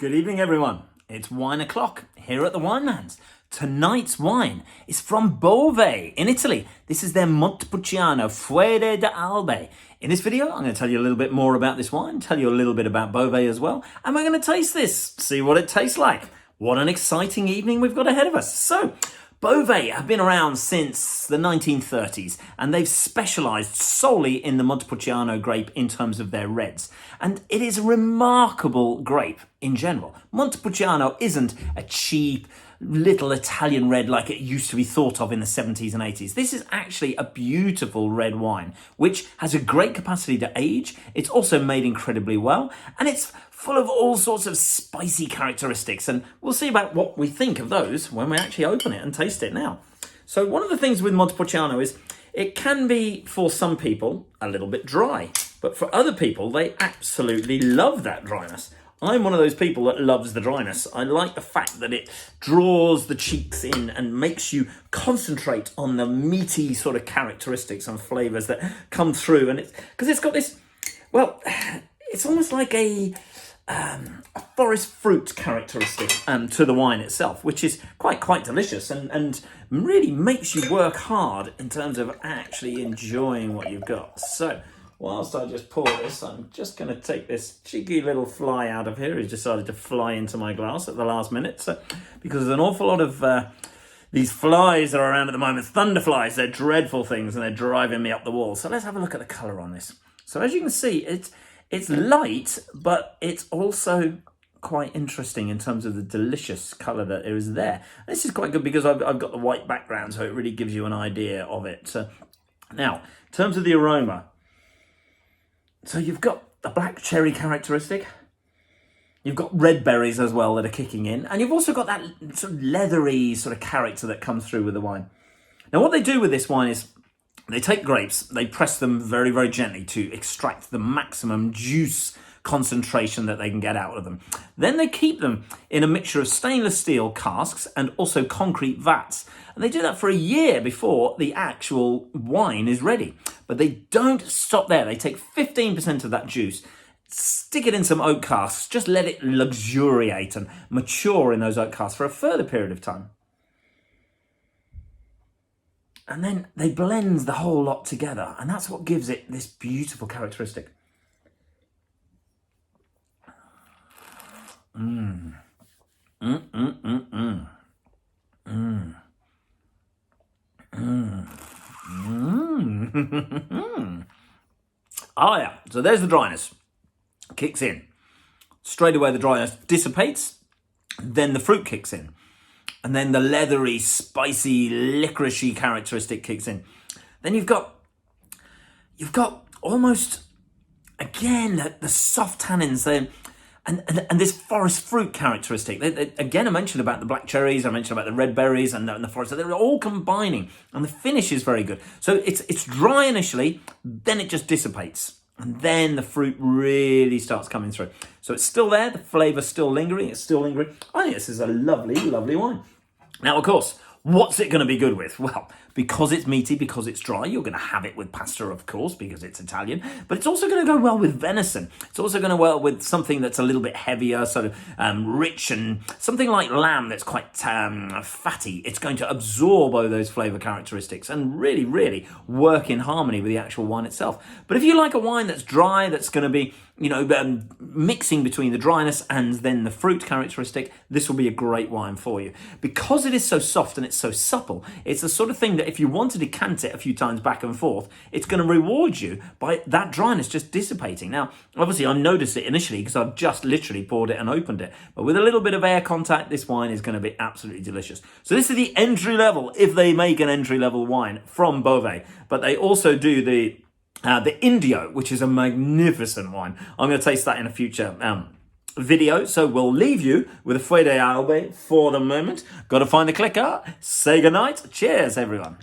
Good evening, everyone. It's wine o'clock here at the Wineman's. Tonight's wine is from Bove in Italy. This is their Montepulciano Fuede d'Albe. In this video, I'm going to tell you a little bit more about this wine, tell you a little bit about Bove as well, and we're going to taste this, see what it tastes like. What an exciting evening we've got ahead of us. So, Bove have been around since the 1930s, and they've specialised solely in the Montepulciano grape in terms of their reds. And it is a remarkable grape in general. Montepulciano isn't a cheap little Italian red like it used to be thought of in the 70s and 80s. This is actually a beautiful red wine, which has a great capacity to age. It's also made incredibly well, and it's full of all sorts of spicy characteristics. And we'll see about what we think of those when we actually open it and taste it now. So one of the things with Montepulciano is it can be, for some people, a little bit dry. But for other people, they absolutely love that dryness. I'm one of those people that loves the dryness. I like the fact that it draws the cheeks in and makes you concentrate on the meaty sort of characteristics and flavours that come through. And it's because it's got this, well, it's almost like a forest fruit characteristic to the wine itself, which is quite delicious and really makes you work hard in terms of actually enjoying what you've got. So, whilst I just pour this, I'm just going to take this cheeky little fly out of here. He's decided to fly into my glass at the last minute. So, because there's an awful lot of these flies that are around at the moment. Thunder flies, they're dreadful things and they're driving me up the wall. So let's have a look at the colour on this. So as you can see, it's light, but it's also quite interesting in terms of the delicious colour that is there. This is quite good because I've got the white background, so it really gives you an idea of it. So, now, in terms of the aroma, so you've got the black cherry characteristic, you've got red berries as well that are kicking in, and you've also got that sort of leathery sort of character that comes through with the wine. Now what they do with this wine is they take grapes, they press them very gently to extract the maximum juice concentration that they can get out of them. Then they keep them in a mixture of stainless steel casks and also concrete vats. And they do that for a year before the actual wine is ready. But they don't stop there. They take 15% of that juice, stick it in some oak casks, just let it luxuriate and mature in those oak casks for a further period of time. And then they blend the whole lot together. And that's what gives it this beautiful characteristic. Oh yeah, so there's the dryness. Kicks in. Straight away the dryness dissipates, then the fruit kicks in. And then the leathery, spicy, licoricey characteristic kicks in. Then you've got almost, again, the soft tannins there. And this forest fruit characteristic. Again, I mentioned about the black cherries, I mentioned about the red berries and the forest. So they're all combining, and the finish is very good. So it's dry initially, then it just dissipates. And then the fruit really starts coming through. So it's still there, the flavour's still lingering, it's still lingering. I think this is a lovely wine. Now, of course, what's it going to be good with? Well, because it's meaty, because it's dry, you're going to have it with pasta, of course, because it's Italian. But it's also going to go well with venison. It's also going to go well with something that's a little bit heavier, sort of rich, and something like lamb that's quite fatty. It's going to absorb all those flavour characteristics and really work in harmony with the actual wine itself. But if you like a wine that's dry, that's going to be, mixing between the dryness and then the fruit characteristic, this will be a great wine for you. Because it is so soft and it's so supple, it's the sort of thing that if you want to decant it a few times back and forth, it's going to reward you by that dryness just dissipating. Now, obviously, I noticed it initially because I've just literally poured it and opened it. But with a little bit of air contact, this wine is going to be absolutely delicious. So this is the entry level, if they make an entry level wine from Bove. But they also do the Indio, which is a magnificent wine. I'm going to taste that in a future video. So we'll leave you with a Fuede d'Albe for the moment. Got to find the clicker. Say goodnight. Cheers, everyone.